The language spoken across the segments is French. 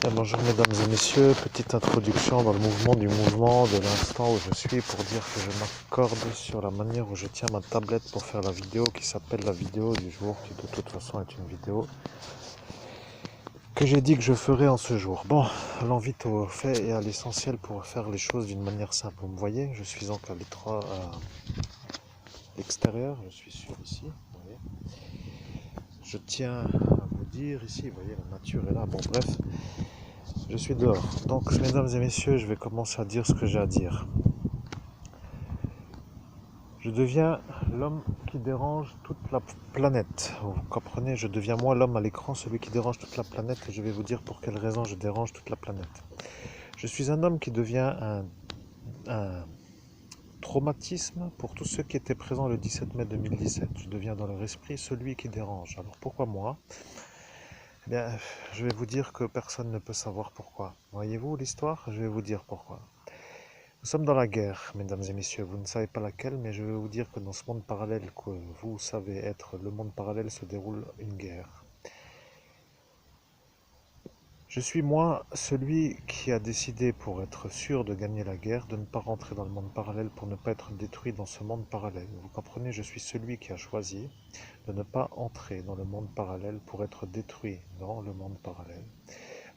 Bonjour mesdames et messieurs, petite introduction dans le mouvement de l'instant où je suis pour dire que je m'accorde sur la manière où je tiens ma tablette pour faire la vidéo qui s'appelle la vidéo du jour, qui de toute façon est une vidéo que j'ai dit que je ferai en ce jour. Bon, allons vite au fait et à l'essentiel pour faire les choses d'une manière simple. Vous me voyez, je suis donc à l'extérieur, je suis sûr ici, vous voyez. Je tiens à vous dire ici, vous voyez, la nature est là, bon bref. Je suis dehors. Donc, mesdames et messieurs, je vais commencer à dire ce que j'ai à dire. Je deviens l'homme qui dérange toute la planète. Vous comprenez? Je deviens moi l'homme à l'écran, celui qui dérange toute la planète, et je vais vous dire pour quelle raison je dérange toute la planète. Je suis un homme qui devient un traumatisme pour tous ceux qui étaient présents le 17 mai 2017. Je deviens dans leur esprit celui qui dérange. Alors pourquoi moi? Eh bien, je vais vous dire que personne ne peut savoir pourquoi. Voyez-vous l'histoire? Je vais vous dire pourquoi. Nous sommes dans la guerre, mesdames et messieurs. Vous ne savez pas laquelle, mais je vais vous dire que dans ce monde parallèle que vous savez être le monde parallèle se déroule une guerre. Je suis moi celui qui a décidé, pour être sûr de gagner la guerre, de ne pas rentrer dans le monde parallèle pour ne pas être détruit dans ce monde parallèle. Vous comprenez, je suis celui qui a choisi de ne pas entrer dans le monde parallèle pour être détruit dans le monde parallèle.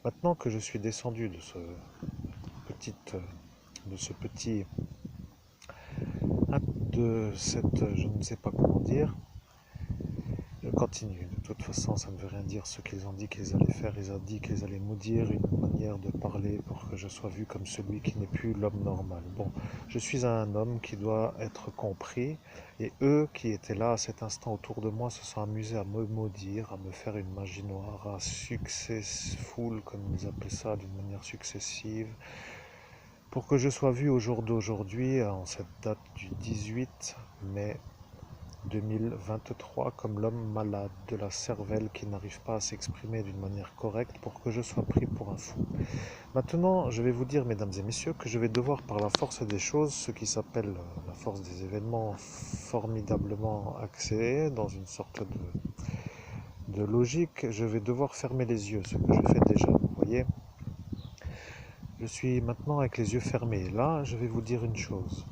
Maintenant que je suis descendu de ce petit de cette, je ne sais pas comment dire, je continue. De toute façon, ça ne veut rien dire ce qu'ils ont dit qu'ils allaient faire. Ils ont dit qu'ils allaient maudire une manière de parler pour que je sois vu comme celui qui n'est plus l'homme normal. Bon, je suis un homme qui doit être compris, et eux qui étaient là à cet instant autour de moi se sont amusés à me maudire, à me faire une magie noire, à successful, comme ils appellent ça, d'une manière successive, pour que je sois vu au jour d'aujourd'hui, en cette date du 18 mai 2023, comme l'homme malade de la cervelle qui n'arrive pas à s'exprimer d'une manière correcte pour que je sois pris pour un fou. Maintenant, je vais vous dire, mesdames et messieurs, que je vais devoir, par la force des choses, ce qui s'appelle la force des événements, formidablement axés dans une sorte de logique, je vais devoir fermer les yeux, ce que je fais déjà, vous voyez. Je suis maintenant avec les yeux fermés. Là, je vais vous dire une chose.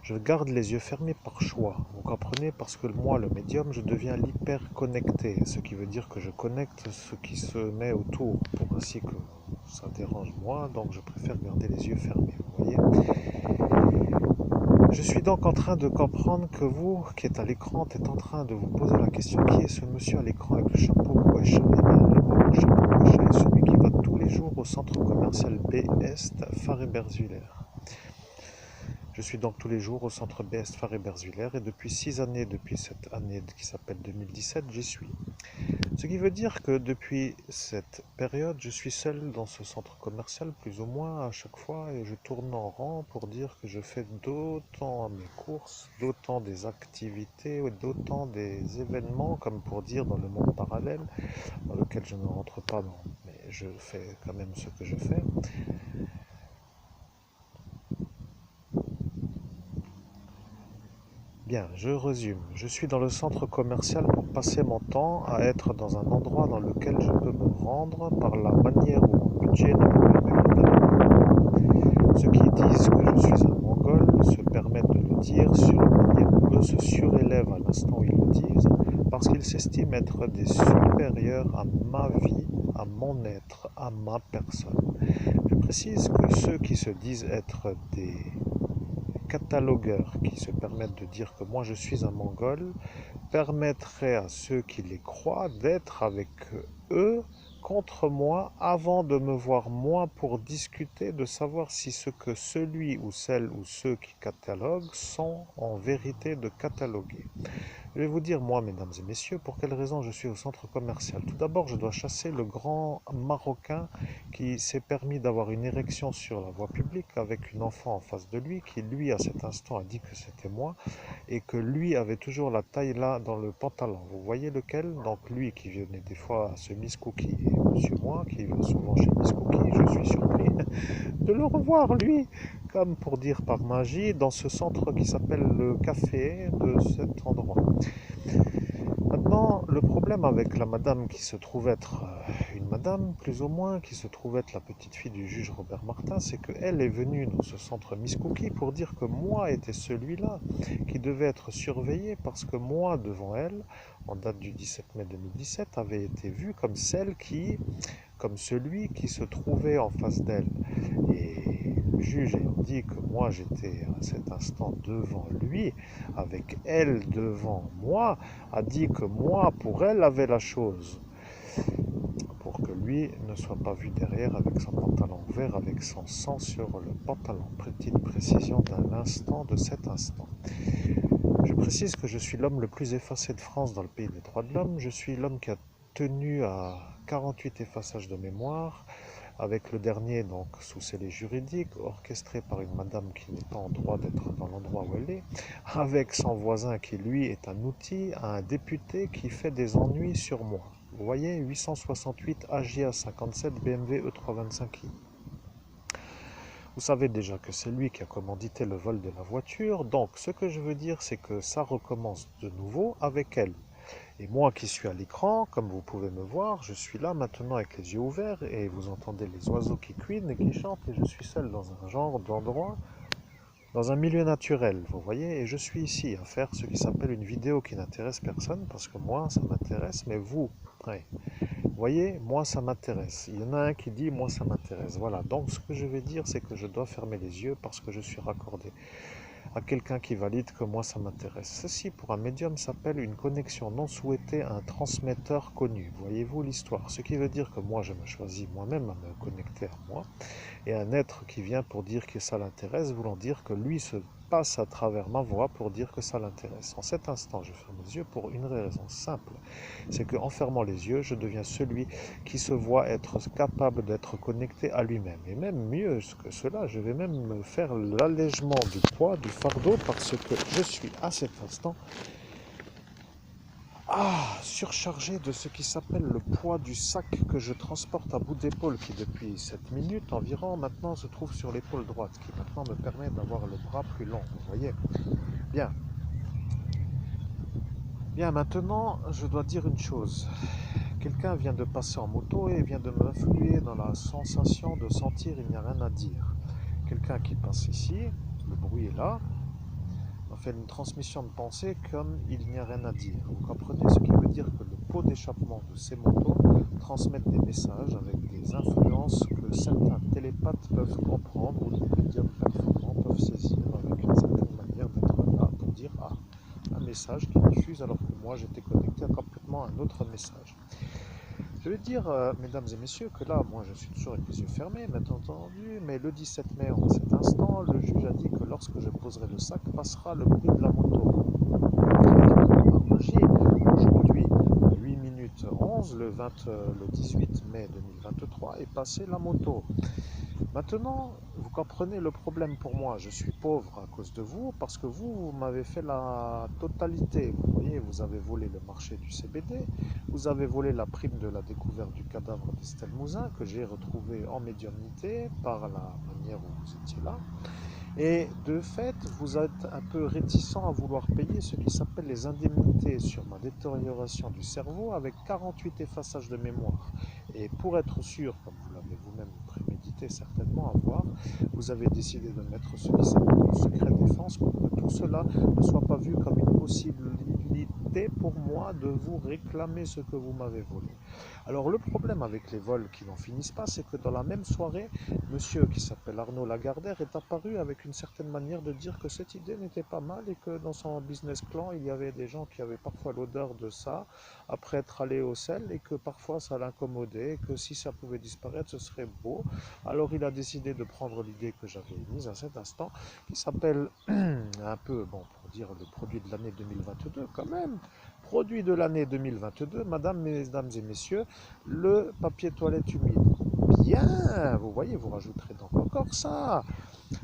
Je garde les yeux fermés par choix, vous comprenez? Parce que moi, le médium, je deviens l'hyper connecté, ce qui veut dire que je connecte ce qui se met autour, pour ainsi que ça dérange moi, donc je préfère garder les yeux fermés, vous voyez? Je suis donc en train de comprendre que vous, qui êtes à l'écran, êtes en train de vous poser la question, qui est ce monsieur à l'écran avec le chapeau Guacha? Eh bien, le chapeau Guacha est celui qui va tous les jours au centre commercial B-Est, Faré-Berzwiller. Je suis donc tous les jours au centre B-Est Faré-Berzwiller et depuis 6 années, depuis cette année qui s'appelle 2017, j'y suis. Ce qui veut dire que depuis cette période, je suis seul dans ce centre commercial, plus ou moins à chaque fois, et je tourne en rang pour dire que je fais d'autant mes courses, d'autant des activités, d'autant des événements, comme pour dire dans le monde parallèle, dans lequel je ne rentre pas, mais je fais quand même ce que je fais. Bien, je résume. Je suis dans le centre commercial pour passer mon temps à être dans un endroit dans lequel je peux me rendre par la manière où mon budget ne me permet pas d'aller. Ceux qui disent que je suis un mongol se permettent de le dire sur la manière où eux se surélèvent à l'instant où ils le disent, parce qu'ils s'estiment être des supérieurs à ma vie, à mon être, à ma personne. Je précise que ceux qui se disent être des catalogueurs qui se permettent de dire que moi je suis un mongol permettrait à ceux qui les croient d'être avec eux contre moi avant de me voir moi pour discuter de savoir si ce que celui ou celle ou ceux qui cataloguent sont en vérité de cataloguer. Je vais vous dire, moi, mesdames et messieurs, pour quelle raison je suis au centre commercial. Tout d'abord, je dois chasser le grand Marocain qui s'est permis d'avoir une érection sur la voie publique avec une enfant en face de lui, qui, lui, à cet instant, a dit que c'était moi, et que lui avait toujours la taille là dans le pantalon. Vous voyez lequel? Donc lui qui venait des fois à ce Miss Cookie, et monsieur moi, qui va souvent chez Miss Cookie, je suis surpris de le revoir, lui, comme pour dire par magie, dans ce centre qui s'appelle le café de cet endroit. Maintenant, le problème avec la madame qui se trouve être une madame, plus ou moins, qui se trouve être la petite fille du juge Robert Martin, c'est qu'elle est venue dans ce centre Miss Cookie pour dire que moi était celui-là qui devait être surveillé parce que moi, devant elle, en date du 17 mai 2017, avait été vu comme comme celui qui se trouvait en face d'elle. Et le juge ayant dit que moi j'étais à cet instant devant lui, avec elle devant moi, a dit que moi, pour elle, avait la chose pour que lui ne soit pas vu derrière avec son pantalon ouvert, avec son sang sur le pantalon. Petite précision d'un instant, de cet instant. Je précise que je suis l'homme le plus effacé de France dans le pays des droits de l'homme. Je suis l'homme qui a tenu à 48 effaçages de mémoire, avec le dernier donc sous scellé juridique, orchestré par une madame qui n'est pas en droit d'être dans l'endroit où elle est, avec son voisin qui lui est un outil, un député qui fait des ennuis sur moi. Vous voyez, 868 AGA 57 BMW E325i. Vous savez déjà que c'est lui qui a commandité le vol de la voiture, donc ce que je veux dire, c'est que ça recommence de nouveau avec elle. Et moi qui suis à l'écran, comme vous pouvez me voir, je suis là maintenant avec les yeux ouverts et vous entendez les oiseaux qui cuinent et qui chantent et je suis seul dans un genre d'endroit, dans un milieu naturel, vous voyez, et je suis ici à faire ce qui s'appelle une vidéo qui n'intéresse personne parce que moi ça m'intéresse, mais vous, ouais. Vous voyez, moi ça m'intéresse. Il y en a un qui dit moi ça m'intéresse. Voilà, donc ce que je vais dire c'est que je dois fermer les yeux parce que je suis raccordé à quelqu'un qui valide que moi ça m'intéresse. Ceci pour un médium s'appelle une connexion non souhaitée à un transmetteur connu. Voyez-vous l'histoire? Ce qui veut dire que moi je me choisis moi-même à me connecter à moi et un être qui vient pour dire que ça l'intéresse, voulant dire que lui se passe à travers ma voix pour dire que ça l'intéresse. En cet instant, je ferme les yeux pour une raison simple. C'est qu'en fermant les yeux, je deviens celui qui se voit être capable d'être connecté à lui-même. Et même mieux que cela, je vais même me faire l'allègement du poids, du fardeau, parce que je suis à cet instant surchargé de ce qui s'appelle le poids du sac que je transporte à bout d'épaule qui depuis 7 minutes environ maintenant se trouve sur l'épaule droite, qui maintenant me permet d'avoir le bras plus long, vous voyez. Bien. Bien, maintenant je dois dire une chose. Quelqu'un vient de passer en moto et vient de m'influer dans la sensation de sentir il n'y a rien à dire. Quelqu'un qui passe ici, le bruit est là, on fait une transmission de pensée comme il n'y a rien à dire. Vous comprenez ce qui veut dire que le pot d'échappement de ces motos transmettent des messages avec des influences que certains télépathes peuvent comprendre ou les médiums performants peuvent saisir avec une certaine manière d'être là pour dire un message qui diffuse alors que moi j'étais connecté à complètement un autre message. Je vais dire, mesdames et messieurs, que là, moi, je suis toujours avec les yeux fermés, bien entendu, mais le 17 mai, en cet instant, le juge a dit que lorsque je poserai le sac, passera le bruit de la moto. Par magie, aujourd'hui, à 8 minutes 11, le 18 mai 2023, est passée la moto. Maintenant, vous comprenez le problème pour moi. Je suis pauvre à cause de vous parce que vous m'avez fait la totalité. Vous voyez, vous avez volé le marché du CBD, vous avez volé la prime de la découverte du cadavre d'Estelle Mouzin que j'ai retrouvé en médiumnité par la manière où vous étiez là. Et de fait, vous êtes un peu réticent à vouloir payer ce qui s'appelle les indemnités sur ma détérioration du cerveau avec 48 effaçages de mémoire. Et pour être sûr, comme vous l'avez vous-même prémédité certainement à voir, vous avez décidé de mettre ce qui s'appelle le secret défense pour que tout cela ne soit pas vu comme une possibilité pour moi de vous réclamer ce que vous m'avez volé. Alors le problème avec les vols qui n'en finissent pas, c'est que dans la même soirée, monsieur qui s'appelle Arnaud Lagardère est apparu avec une certaine manière de dire que cette idée n'était pas mal et que dans son business clan, il y avait des gens qui avaient parfois l'odeur de ça après être allés au sel et que parfois ça l'incommodait et que si ça pouvait disparaître, ce serait beau. Alors il a décidé de prendre l'idée que j'avais mise à cet instant qui s'appelle un peu, bon, pour dire le produit de l'année 2022 quand même, produit de l'année 2022, mesdames et messieurs, le papier toilette humide. Bien, vous voyez, vous rajouterez donc encore ça.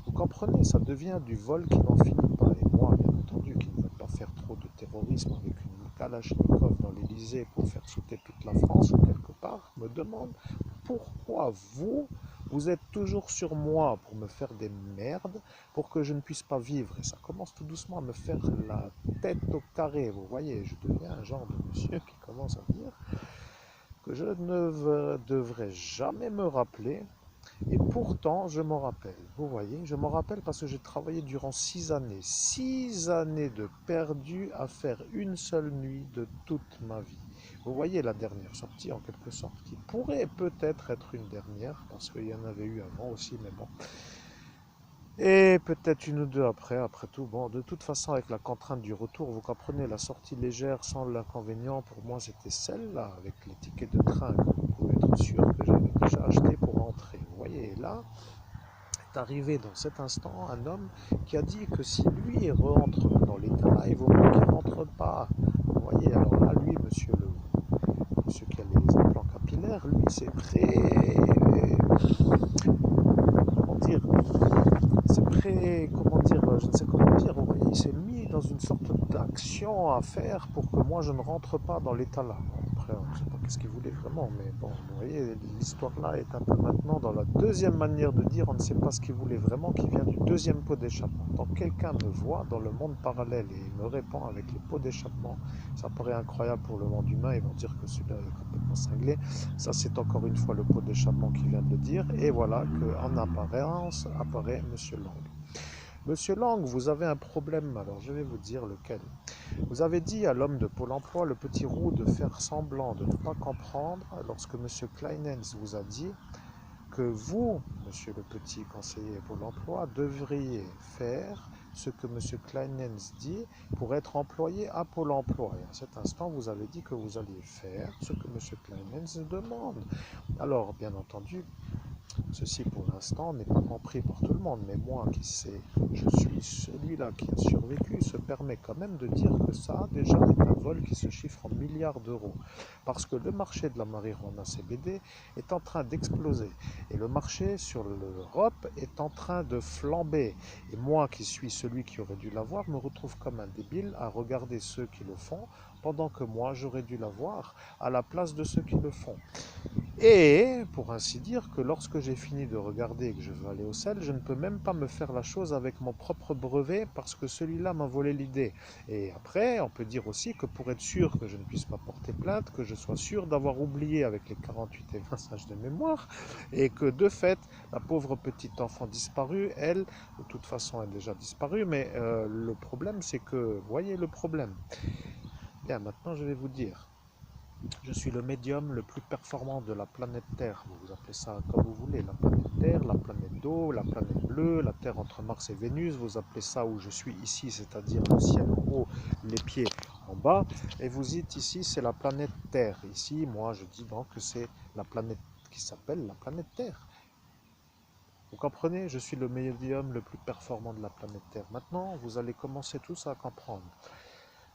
Vous comprenez, ça devient du vol qui n'en finit pas. Et moi, bien entendu, qui ne veux pas faire trop de terrorisme avec une Kalachnikov dans l'Elysée pour faire sauter toute la France ou quelque part, me demande pourquoi vous êtes toujours sur moi pour me faire des merdes, pour que je ne puisse pas vivre. Et ça commence tout doucement à me faire la tête au carré. Vous voyez, je deviens un genre de monsieur qui commence à dire que je ne devrais jamais me rappeler, et pourtant je m'en rappelle. Vous voyez, je m'en rappelle parce que j'ai travaillé durant 6 années. 6 années de perdu à faire une seule nuit de toute ma vie. Vous voyez la dernière sortie en quelque sorte, qui pourrait peut-être être une dernière, parce qu'il y en avait eu avant aussi, mais bon. Et peut-être une ou deux après, après tout. Bon, de toute façon, avec la contrainte du retour, vous comprenez, la sortie légère sans l'inconvénient, pour moi, c'était celle-là, avec les tickets de train que vous pouvez être sûr que j'avais déjà acheté pour rentrer. Vous voyez, et là, est arrivé dans cet instant un homme qui a dit que si lui rentre dans l'état-là, il vaut mieux qu'il ne rentre pas. Vous voyez, alors là, lui, monsieur qui a les implants capillaires, lui, c'est très, comment dire, c'est très, comment dire, je ne sais comment dire, vous voyez, il s'est mis dans une sorte d'action à faire pour que moi je ne rentre pas dans l'état là. Après, on ne sait pas qu'est-ce qu'il voulait vraiment, mais bon, vous voyez, l'histoire là est un peu maintenant dans la deuxième manière de dire, on ne sait pas ce qu'il voulait vraiment, qui vient du deuxième pot d'échappement. Donc quelqu'un me voit dans le monde parallèle et me répond avec les pots d'échappement, ça paraît incroyable pour le monde humain, ils vont dire que celui-là est complètement cinglé. Ça c'est encore une fois le pot d'échappement qui vient de le dire, et voilà qu'en apparence apparaît Monsieur Lang. Monsieur Lang, vous avez un problème, alors je vais vous dire lequel. Vous avez dit à l'homme de Pôle emploi, le petit roux, de faire semblant, de ne pas comprendre, lorsque Monsieur Kleinens vous a dit que vous, Monsieur le petit conseiller Pôle emploi, devriez faire ce que Monsieur Kleinens dit pour être employé à Pôle emploi. Et à cet instant, vous avez dit que vous alliez faire ce que Monsieur Kleinens demande. Alors, bien entendu, ceci pour l'instant n'est pas compris par tout le monde, mais moi qui sais, je suis celui-là qui a survécu, se permet quand même de dire que ça déjà est un vol qui se chiffre en milliards d'euros. Parce que le marché de la marijuana CBD est en train d'exploser. Et le marché sur l'Europe est en train de flamber. Et moi qui suis celui qui aurait dû l'avoir, me retrouve comme un débile à regarder ceux qui le font, pendant que moi j'aurais dû l'avoir à la place de ceux qui le font. Et, pour ainsi dire, que lorsque j'ai fini de regarder et que je veux aller au sel, je ne peux même pas me faire la chose avec mon propre brevet parce que celui-là m'a volé l'idée. Et après, on peut dire aussi que pour être sûr que je ne puisse pas porter plainte, que je sois sûr d'avoir oublié avec les 48 et 20 sages de mémoire, et que de fait, la pauvre petite enfant disparue, elle, de toute façon, est déjà disparue, mais le problème, c'est que, voyez le problème. Bien, maintenant, je vais vous dire. Je suis le médium le plus performant de la planète Terre. Vous appelez ça comme vous voulez. La planète Terre, la planète d'eau, la planète bleue, la Terre entre Mars et Vénus. Vous appelez ça où je suis ici, c'est-à-dire le ciel en haut, les pieds en bas. Et vous dites ici, c'est la planète Terre. Ici, moi, je dis donc que c'est la planète qui s'appelle la planète Terre. Vous comprenez? Je suis le médium le plus performant de la planète Terre. Maintenant, vous allez commencer tous à comprendre.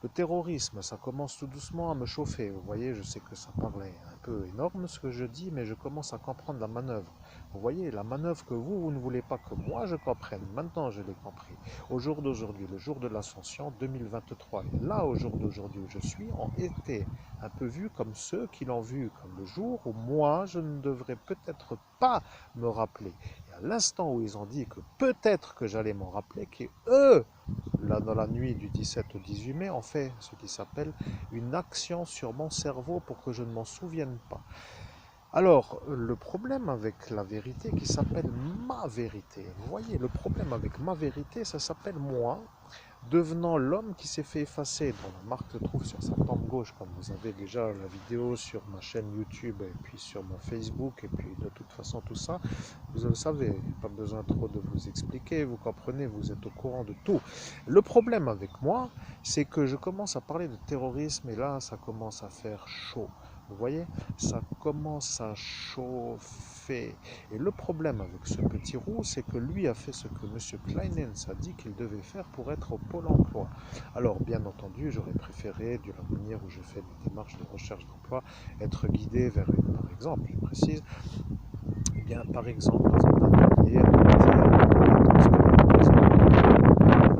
Le terrorisme, ça commence tout doucement à me chauffer. Vous voyez, je sais que ça paraît un peu énorme ce que je dis, mais je commence à comprendre la manœuvre. Vous voyez, la manœuvre que vous ne voulez pas que moi je comprenne. Maintenant, je l'ai compris. Au jour d'aujourd'hui, le jour de l'Ascension 2023, et là, au jour d'aujourd'hui où je suis, ont été un peu vus comme ceux qui l'ont vu comme le jour où moi, je ne devrais peut-être pas me rappeler. Et à l'instant où ils ont dit que peut-être que j'allais m'en rappeler, qu'eux, là, dans la nuit du 17 au 18 mai, on fait ce qui s'appelle une action sur mon cerveau pour que je ne m'en souvienne pas. Alors, le problème avec la vérité qui s'appelle ma vérité, vous voyez, le problème avec ma vérité, ça s'appelle moi, devenant l'homme qui s'est fait effacer, dont la marque se trouve sur sa tempe gauche, comme vous avez déjà la vidéo sur ma chaîne YouTube et puis sur mon Facebook, et puis de toute façon tout ça, vous le savez, pas besoin trop de vous expliquer, vous comprenez, vous êtes au courant de tout. Le problème avec moi, c'est que je commence à parler de terrorisme et là, ça commence à faire chaud. Vous voyez, ça commence à chauffer. Et le problème avec ce petit roux, c'est que lui a fait ce que M. Kleinens a dit qu'il devait faire pour être au Pôle emploi. Alors, bien entendu, j'aurais préféré, de la manière où je fais des démarches de recherche d'emploi, être guidé vers une, par exemple, je précise, eh bien, par exemple, dans un atelier, une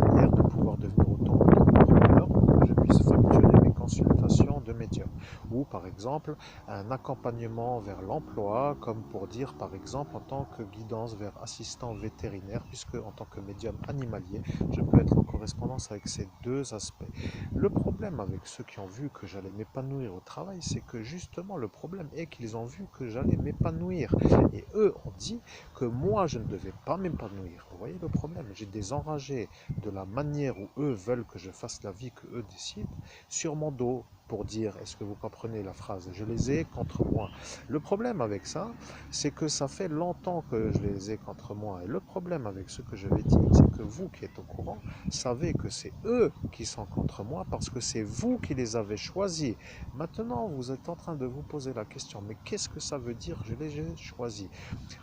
manière de pouvoir devenir auto-entrepreneur pour que je puisse facturer mes consultations de médium. Ou ou par exemple un accompagnement vers l'emploi, comme pour dire par exemple en tant que guidance vers assistant vétérinaire, puisque en tant que médium animalier, je peux être en correspondance avec ces deux aspects. Le problème avec ceux qui ont vu que j'allais m'épanouir au travail, c'est que justement le problème est qu'ils ont vu que j'allais m'épanouir. Et eux ont dit que moi je ne devais pas m'épanouir. Vous voyez le problème? J'ai des enragés de la manière où eux veulent que je fasse la vie que eux décident sur mon dos pour dire, est-ce que vous comprenez la phrase? Je les ai contre moi. Le problème avec ça, c'est que ça fait longtemps que je les ai contre moi. Et le problème avec ce que je vais dire, c'est que vous qui êtes au courant, savez que c'est eux qui sont contre moi parce que c'est vous qui les avez choisis. Maintenant, vous êtes en train de vous poser la question, mais qu'est-ce que ça veut dire je les ai choisis?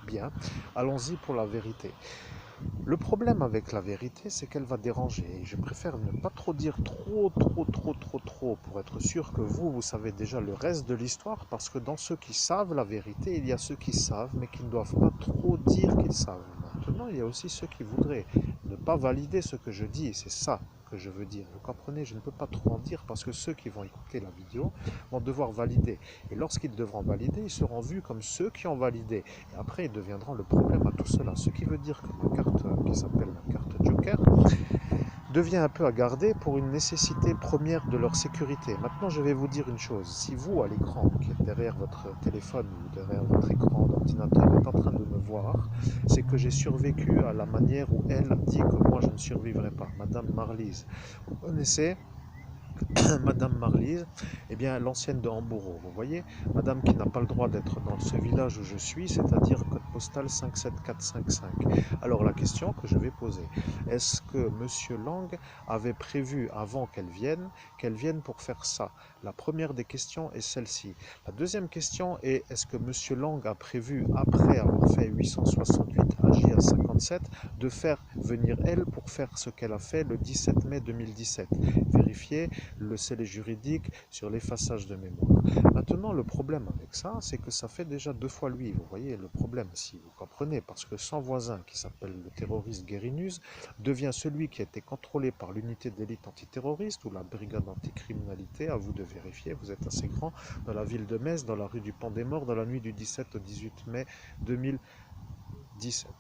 Bien, allons-y pour la vérité. Le problème avec la vérité, c'est qu'elle va déranger. Et je préfère ne pas trop dire trop pour être sûr que vous savez déjà le reste de l'histoire, parce que dans ceux qui savent la vérité, il y a ceux qui savent, mais qui ne doivent pas trop dire qu'ils savent. Maintenant, il y a aussi ceux qui voudraient ne pas valider ce que je dis, c'est ça que je veux dire. Vous comprenez, je ne peux pas trop en dire parce que ceux qui vont écouter la vidéo vont devoir valider. Et lorsqu'ils devront valider, ils seront vus comme ceux qui ont validé. Et après, ils deviendront le problème à tout cela. Ce qui veut dire que ma carte, qui s'appelle la carte Joker, devient un peu à garder pour une nécessité première de leur sécurité. Maintenant, je vais vous dire une chose. Si vous, à l'écran, qui êtes derrière votre téléphone ou derrière votre écran d'ordinateur, êtes en train de me voir, c'est que j'ai survécu à la manière où elle a dit que moi, je ne survivrai pas. Madame Marlise. Vous connaissez Madame Marlise, eh bien l'ancienne de Hamboureau, vous voyez, Madame qui n'a pas le droit d'être dans ce village où je suis, c'est-à-dire code postal 57455. Alors la question que je vais poser, est-ce que Monsieur Lang avait prévu avant qu'elle vienne pour faire ça? La première des questions est celle-ci. La deuxième question est, est-ce que Monsieur Lang a prévu, après avoir fait 868 AJ 57, de faire venir elle pour faire ce qu'elle a fait le 17 mai 2017? Vérifier le scellé juridique sur l'effaçage de mémoire. Maintenant, le problème avec ça, c'est que ça fait déjà 2 fois lui. Vous voyez le problème, si vous comprenez, parce que son voisin, qui s'appelle le terroriste Guérinus, devient celui qui a été contrôlé par l'unité d'élite antiterroriste ou la brigade anticriminalité. À vous de vérifier, vous êtes assez grand, dans la ville de Metz, dans la rue du Pont des Morts, dans la nuit du 17 au 18 mai 2017.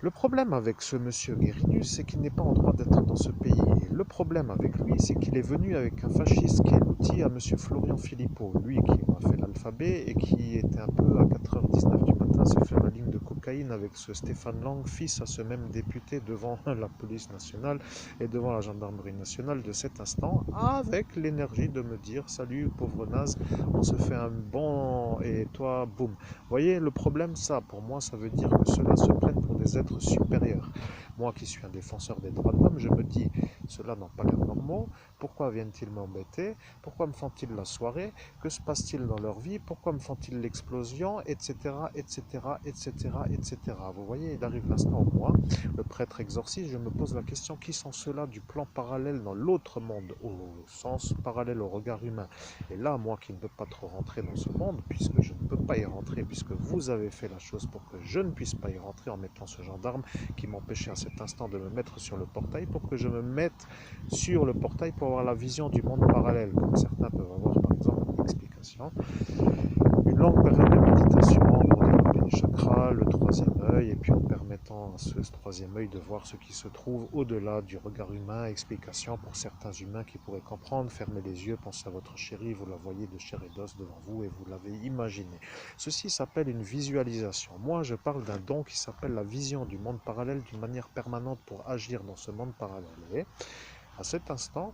Le problème avec ce monsieur Guérinus, c'est qu'il n'est pas en droit d'être dans ce pays. Et le problème avec lui, c'est qu'il est venu avec un fasciste qui est l'outil à monsieur Florian Philippot, lui qui m'a fait l'alphabet et qui était un peu à 4h19 du matin s'est fait la ligne de cocaïne avec ce Stéphane Lang, fils à ce même député devant la police nationale et devant la gendarmerie nationale de cet instant, avec l'énergie de me dire « Salut pauvre naze, on se fait un bon et toi, boum ». Vous voyez, le problème, ça, pour moi, ça veut dire que ceux-là se prennent pour des êtres supérieurs. Moi qui suis un défenseur des droits de l'homme, je me dis, ceux-là n'ont pas l'air normaux, pourquoi viennent-ils m'embêter? Pourquoi me font-ils la soirée? Que se passe-t-il dans leur vie? Pourquoi me font-ils l'explosion? Etc, etc, etc, etc. Vous voyez, il arrive l'instant où moi, le prêtre exorciste, je me pose la question, qui sont ceux-là du plan parallèle dans l'autre monde, au sens parallèle au regard humain? Et là, moi qui ne peux pas trop rentrer dans ce monde, puisque je ne peux pas y rentrer, puisque vous avez fait la chose pour que je ne puisse pas y rentrer en mettant ce gendarme qui m'empêchait à cet instant de me mettre sur le portail, pour que je me mette sur le portail pour avoir la vision du monde parallèle, comme certains peuvent avoir par exemple une explication. Une longue période de méditation pour développer les chakras, le troisième œil, et puis en permettant à ce troisième œil de voir ce qui se trouve au-delà du regard humain, explication pour certains humains qui pourraient comprendre, fermez les yeux, pensez à votre chérie, vous la voyez de chair et d'os devant vous et vous l'avez imaginé. Ceci s'appelle une visualisation. Moi, je parle d'un don qui s'appelle la vision du monde parallèle d'une manière permanente pour agir dans ce monde parallèle. Et à cet instant,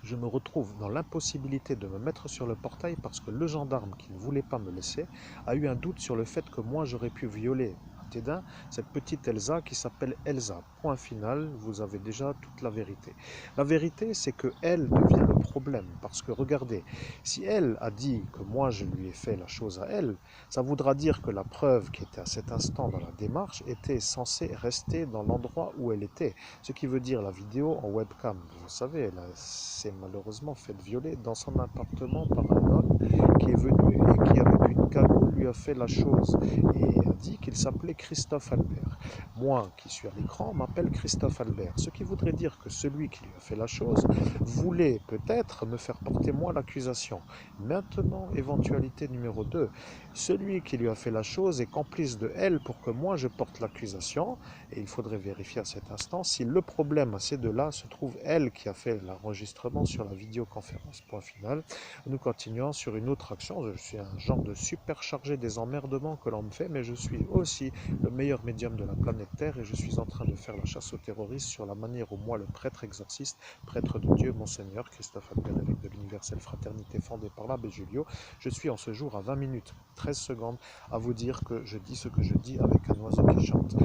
je me retrouve dans l'impossibilité de me mettre sur le portail parce que le gendarme qui ne voulait pas me laisser a eu un doute sur le fait que moi j'aurais pu violer Tédin, cette petite Elsa qui s'appelle Elsa. Point final, vous avez déjà toute la vérité. La vérité, c'est que elle devient le problème. Parce que regardez, si elle a dit que moi je lui ai fait la chose à elle, ça voudra dire que la preuve qui était à cet instant dans la démarche était censée rester dans l'endroit où elle était. Ce qui veut dire la vidéo en webcam. Vous savez, elle s'est malheureusement faite violer dans son appartement par un homme qui est venu et qui, avec une cagoule, lui a fait la chose et a dit qu'il s'appelait Christophe Albert. Moi, qui suis à l'écran, m'appelle Christophe Albert. Ce qui voudrait dire que celui qui lui a fait la chose voulait peut-être me faire porter moi l'accusation. Maintenant, éventualité numéro 2. Celui qui lui a fait la chose est complice de elle pour que moi je porte l'accusation. Et il faudrait vérifier à cet instant si le problème à ces deux-là se trouve elle qui a fait l'enregistrement sur la vidéoconférence. Point final. Nous continuons sur une autre action. Je suis un genre de superchargé des emmerdements que l'on me fait, mais je suis aussi le meilleur médium de la planète Terre et je suis en train de faire la chasse aux terroristes sur la manière où moi, le prêtre exorciste, prêtre de Dieu, Monseigneur Christophe Albert, évêque de l'universelle fraternité fondée par l'abbé Julio, je suis en ce jour à 20 minutes 13 secondes à vous dire que je dis ce que je dis avec un oiseau qui chante.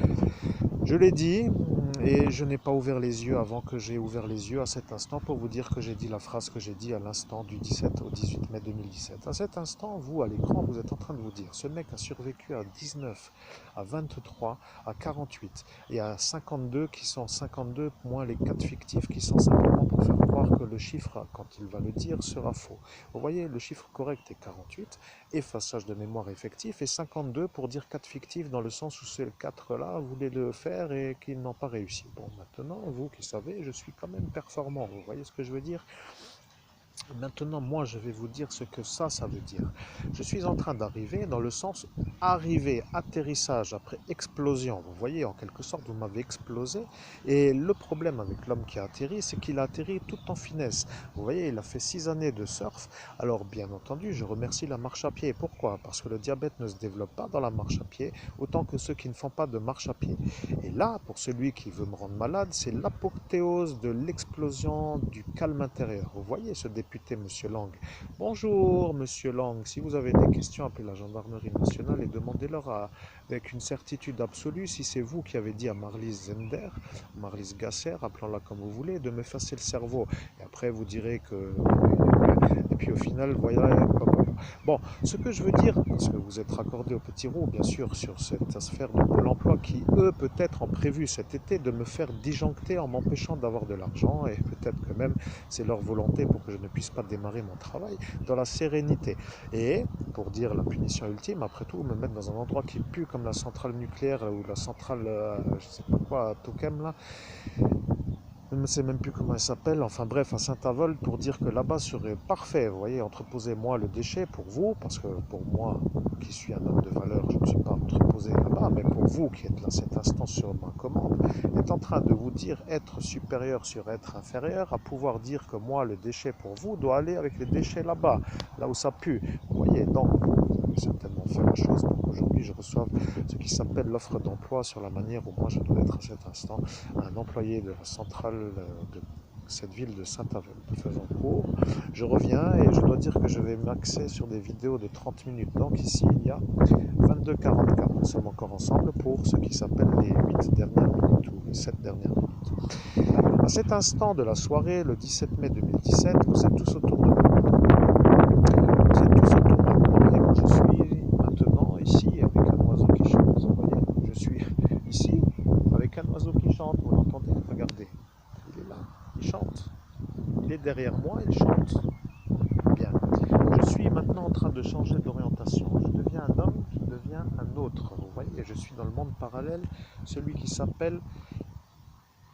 Je l'ai dit et je n'ai pas ouvert les yeux avant que j'ai ouvert les yeux à cet instant pour vous dire que j'ai dit la phrase que j'ai dit à l'instant du 17 au 18 mai 2017. À cet instant, vous à l'écran, vous êtes en train de vous dire, ce mec a survécu à 19, à 23, à 48 et à 52 qui sont 52 moins les 4 fictifs qui sont simplement pour faire croire que le chiffre, quand il va le dire, sera faux. Vous voyez, le chiffre correct est 48, effaçage de mémoire effectif, et 52 pour dire 4 fictifs dans le sens où ces 4-là voulaient le faire et qu'ils n'ont pas réussi. Bon, maintenant, vous qui savez, je suis quand même performant, vous voyez ce que je veux dire? Maintenant, moi, je vais vous dire ce que ça veut dire. Je suis en train d'arriver dans le sens arriver, atterrissage, après explosion. Vous voyez, en quelque sorte, vous m'avez explosé. Et le problème avec l'homme qui a atterri, c'est qu'il a atterri tout en finesse. Vous voyez, il a fait 6 années de surf. Alors, bien entendu, je remercie la marche à pied. Pourquoi? Parce que le diabète ne se développe pas dans la marche à pied, autant que ceux qui ne font pas de marche à pied. Et là, pour celui qui veut me rendre malade, c'est l'apothéose de l'explosion du calme intérieur. Vous voyez ce député Monsieur Lang. Bonjour Monsieur Lang, si vous avez des questions, appelez la gendarmerie nationale et demandez-leur avec une certitude absolue si c'est vous qui avez dit à Marlise Zender, Marlise Gasser, appelons-la comme vous voulez, de m'effacer le cerveau. Et après vous direz que... Et puis au final, voilà... Bon, ce que je veux dire, parce que vous êtes raccordé au petit roux, bien sûr, sur cette sphère de Pôle emploi qui, eux, peut-être ont prévu cet été de me faire disjoncter en m'empêchant d'avoir de l'argent et peut-être que même c'est leur volonté pour que je ne puisse pas démarrer mon travail dans la sérénité. Et, pour dire la punition ultime, après tout, me mettre dans un endroit qui pue comme la centrale nucléaire ou la centrale, je sais pas quoi, à Tokem, là, je ne sais même plus comment elle s'appelle, enfin bref, à Saint-Avold, pour dire que là-bas serait parfait. Vous voyez, entreposez moi le déchet pour vous, parce que pour moi, qui suis un homme de valeur, je ne suis pas entreposé là-bas, mais pour vous qui êtes là cet instant sur ma commande, est en train de vous dire être supérieur sur être inférieur, à pouvoir dire que moi, le déchet pour vous doit aller avec les déchets là-bas, là où ça pue. Vous voyez, donc vous avez certainement fait la chose pour qu'aujourd'hui je reçoive ce qui s'appelle l'offre d'emploi sur la manière où moi je dois être à cet instant un employé de la centrale de cette ville de Saint-Avold. Faisons court, je reviens et je dois dire que je vais m'axer sur des vidéos de 30 minutes. Donc ici, il y a 22h44. Nous sommes encore ensemble pour ce qui s'appelle les 8 dernières minutes ou les 7 dernières minutes. À cet instant de la soirée, le 17 mai 2017, vous êtes tous autour de moi. Vous êtes tous autour de moi et moi je suis maintenant ici avec un oiseau qui chante. Vous voyez, je suis ici avec un oiseau qui chante. Vous l'entendez? Regardez, il est là, il chante. Il est derrière moi, il chante. Bien. Je suis maintenant en train de changer d'orientation. Je deviens un homme qui devient un autre. Vous voyez, je suis dans le monde parallèle, celui qui s'appelle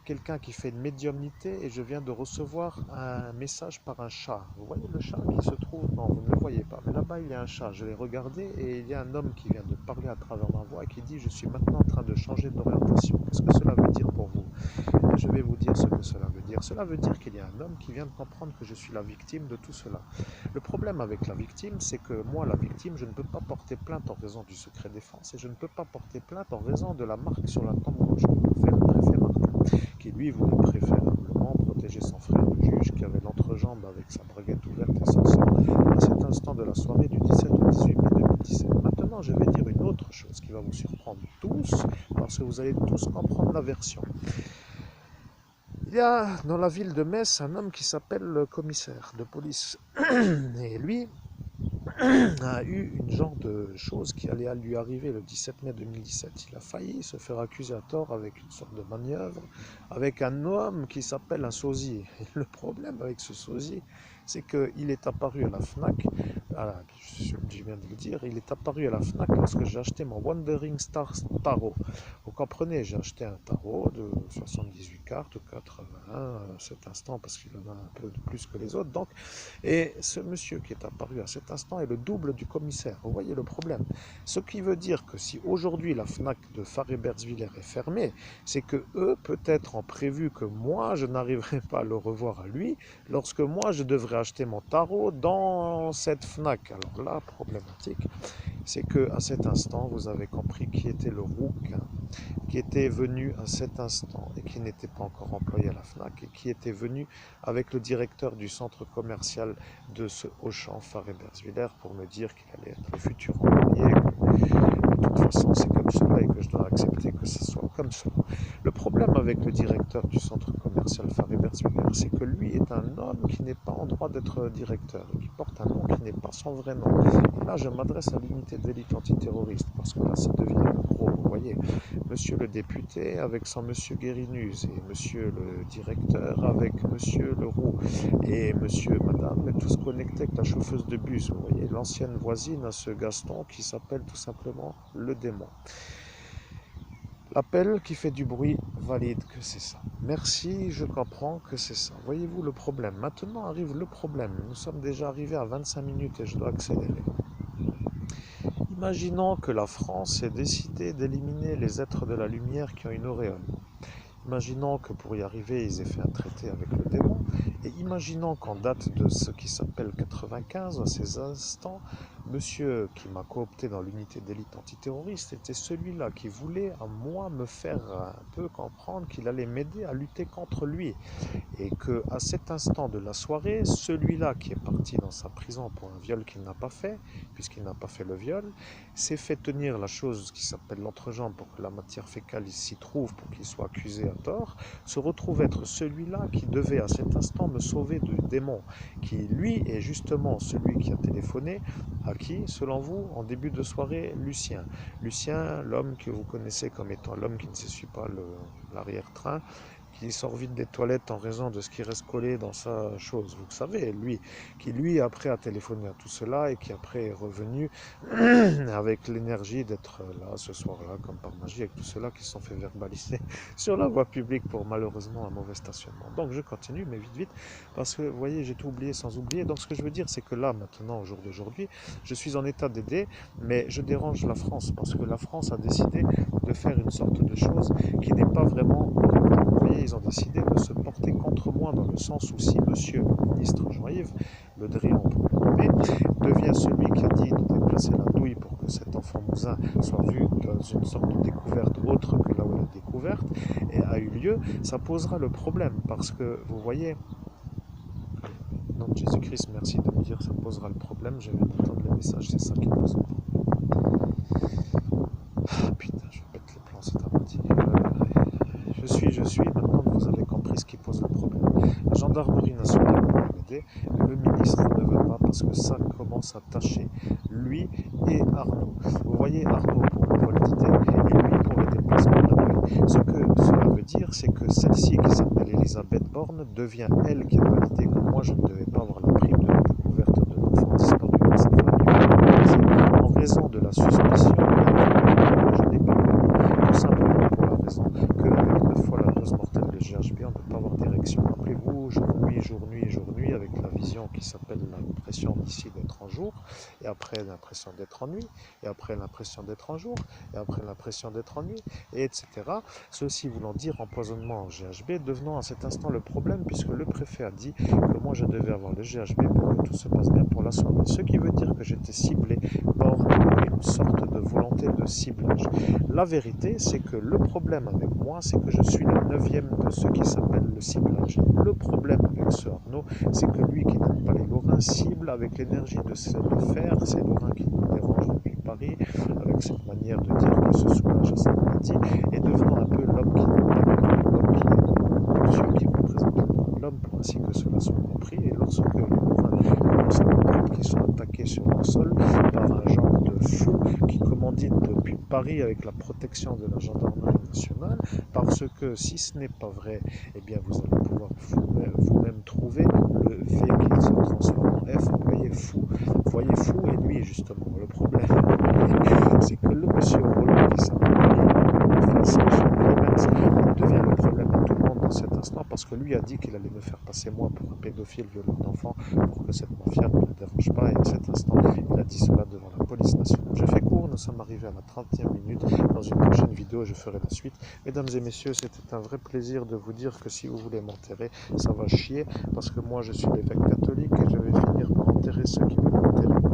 quelqu'un qui fait une médiumnité et je viens de recevoir un message par un chat. Vous voyez le chat qui se trouve... Non, vous ne le voyez pas, mais là-bas il y a un chat. Je l'ai regardé et il y a un homme qui vient de parler à travers ma voix et qui dit « Je suis maintenant en train de changer d'orientation ». Qu'est-ce que cela veut dire pour vous? Et je vais vous dire ce que cela veut dire. Cela veut dire qu'il y a un homme qui vient de comprendre que je suis la victime de tout cela. Le problème avec la victime, c'est que moi, la victime, je ne peux pas porter plainte en raison du secret défense et je ne peux pas porter plainte en raison de la marque sur la tempe gauche que m'a fait le préfet Martin, qui lui voulait préférablement protéger son frère le juge qui avait l'entrejambe avec sa braguette ouverte et sans sang à cet instant de la soirée du 17 au 18 mai 2017. Maintenant, je vais dire une autre chose qui va vous surprendre tous, parce que vous allez tous comprendre la version. Il y a dans la ville de Metz un homme qui s'appelle le commissaire de police. Et lui a eu une genre de chose qui allait lui arriver le 17 mai 2017. Il a failli se faire accuser à tort avec une sorte de manœuvre, avec un homme qui s'appelle un sosie. Et le problème avec ce sosie, c'est qu'il est apparu à la FNAC, je viens de le dire, il est apparu à la FNAC lorsque j'ai acheté mon Wandering Star Tarot. Vous comprenez, j'ai acheté un tarot de 78 cartes, 81 à cet instant, parce qu'il en a un peu de plus que les autres, donc, et ce monsieur qui est apparu à cet instant est le double du commissaire. Vous voyez le problème. Ce qui veut dire que si aujourd'hui la FNAC de Faribergsviller est fermée, c'est que eux, peut-être, ont prévu que moi, je n'arriverai pas à le revoir à lui, lorsque moi, je devrais acheter mon tarot dans cette FNAC. Alors là, problématique, c'est que à cet instant, vous avez compris qui était le rouquin, qui était venu à cet instant et qui n'était pas encore employé à la FNAC et qui était venu avec le directeur du centre commercial de ce Auchan, Faribergsviller, pour me dire qu'il allait être le futur employé. De toute façon, c'est comme cela et que je dois accepter que ce soit comme cela. Le problème avec le directeur du centre commercial Faribergsviller, c'est que lui est un homme qui n'est pas en droit d'être directeur, qui porte un nom qui n'est pas son vrai nom. Et là, je m'adresse à l'unité d'élite antiterroriste, parce que là, ça devient gros, vous voyez. Monsieur le député avec son monsieur Guérinus, et monsieur le directeur avec monsieur Leroux, et monsieur, madame, est tous connectés avec la chauffeuse de bus, vous voyez, l'ancienne voisine à ce Gaston qui s'appelle tout simplement le démon. L'appel qui fait du bruit valide que c'est ça. Merci, je comprends que c'est ça. Voyez-vous le problème. Maintenant arrive le problème. Nous sommes déjà arrivés à 25 minutes et je dois accélérer. Imaginons que la France ait décidé d'éliminer les êtres de la lumière qui ont une auréole. Imaginons que pour y arriver, ils aient fait un traité avec le démon. Et imaginons qu'en date de ce qui s'appelle 95, à ces instants, monsieur qui m'a coopté dans l'unité d'élite antiterroriste était celui-là qui voulait à moi me faire un peu comprendre qu'il allait m'aider à lutter contre lui. Et qu'à cet instant de la soirée, celui-là qui est parti dans sa prison pour un viol qu'il n'a pas fait, puisqu'il n'a pas fait le viol, s'est fait tenir la chose qui s'appelle l'entrejambe pour que la matière fécale s'y trouve, pour qu'il soit accusé à tort, se retrouve être celui-là qui devait à cet instant me sauver du démon, qui lui est justement celui qui a téléphoné à qui, selon vous, en début de soirée, Lucien. Lucien, l'homme que vous connaissez comme étant l'homme qui ne s'essuie pas l'arrière-train, qui sort vite des toilettes en raison de ce qui reste collé dans sa chose. Vous savez, lui, qui lui après a téléphoné à tout cela et qui après est revenu avec l'énergie d'être là ce soir-là, comme par magie, avec tout cela qui se sont fait verbaliser sur la voie publique pour malheureusement un mauvais stationnement. Donc je continue, mais vite, parce que vous voyez, j'ai tout oublié sans oublier. Donc ce que je veux dire, c'est que là, maintenant, au jour d'aujourd'hui, je suis en état d'aider, mais je dérange la France, parce que la France a décidé de faire une sorte de chose qui n'est pas vraiment correcte. Vous voyez, ils ont décidé de se porter contre moi dans le sens où si monsieur le ministre Jean-Yves Le Drian, pour le nommer, devient celui qui a dit de déplacer la douille pour que cet enfant Mouzin soit vu dans une sorte de découverte autre que là où la découverte et a eu lieu, ça posera le problème parce que vous voyez, au nom de Jésus-Christ, merci de me dire ça posera le problème, je viens d'entendre le message, c'est ça qui pose le problème. Ah, putain, je pète les plombs, c'est dramatique. Je suis, maintenant vous avez compris ce qui pose le problème. La gendarmerie nationale va m'aider, mais le ministre ne veut pas parce que ça commence à tâcher lui et Arnaud. Vous voyez, Arnaud pour le vol d'idées et lui pour le déplacement de la nuit. Ce que cela veut dire, c'est que celle-ci qui s'appelle Elisabeth Borne devient elle qui a validé que moi je ne devais pas avoir la prime de la découverte de l'enfant disparu dans sa famille en raison de la suspicion que je n'ai pas eu, tout simplement pour la raison qu'avec 9 fois la dose mortelle de GHB, on ne peut pas avoir d'érection. Rappelez-vous, jour, nuit, avec la vision qui s'appelle l'impression d'ici d'être en jour, et après l'impression d'être en nuit, et après l'impression d'être en jour, et après l'impression d'être en nuit, et etc. Ceci voulant dire empoisonnement en GHB, devenant à cet instant le problème, puisque le préfet a dit que moi je devais avoir le GHB pour que tout se passe bien pour la soirée. Ce qui veut dire que j'étais ciblé par une sorte de volonté de ciblage. La vérité, c'est que le problème avec moi, c'est que je suis le 9e de ce qui s'appelle le ciblage. Le problème avec ce Arnaud, c'est que lui qui n'aime pas les Lorrains cible avec l'énergie de le faire, c'est Lorrain qui nous dérange depuis Paris, avec cette manière de dire qu'il se soulage à sa maladie, et devenant un peu l'homme qui n'est pas du tout l'homme qui est monsieur qui représente l'homme, pour ainsi que cela soit compris, et lorsque les Lorrains commencent à comprendre qu'ils sont attaqués sur le sol par un genre de fou qui commande commandite depuis Paris avec la protection de la gendarmerie nationale, parce que si ce n'est pas vrai, eh bien vous allez pouvoir vous-même trouver le V qui se transforme en F, voyez fou et nuit justement. Le problème, c'est que le monsieur Roland qui s'appelle devient le problème de tout le monde dans cet instant, parce que lui a dit qu'il allait me faire passer moi pour un pédophile violeur d'enfants, pour que cette mafia ne le dérange pas, et à cet instant, il a dit cela devant la police nationale. Je fais court, nous sommes arrivés à la 30e minute. Dans une prochaine vidéo, je ferai la suite. Mesdames et messieurs, c'était un vrai plaisir de vous dire que si vous voulez m'enterrer, ça va chier, parce que moi je suis l'évêque catholique et je vais finir par enterrer ceux qui veulent m'enterrer.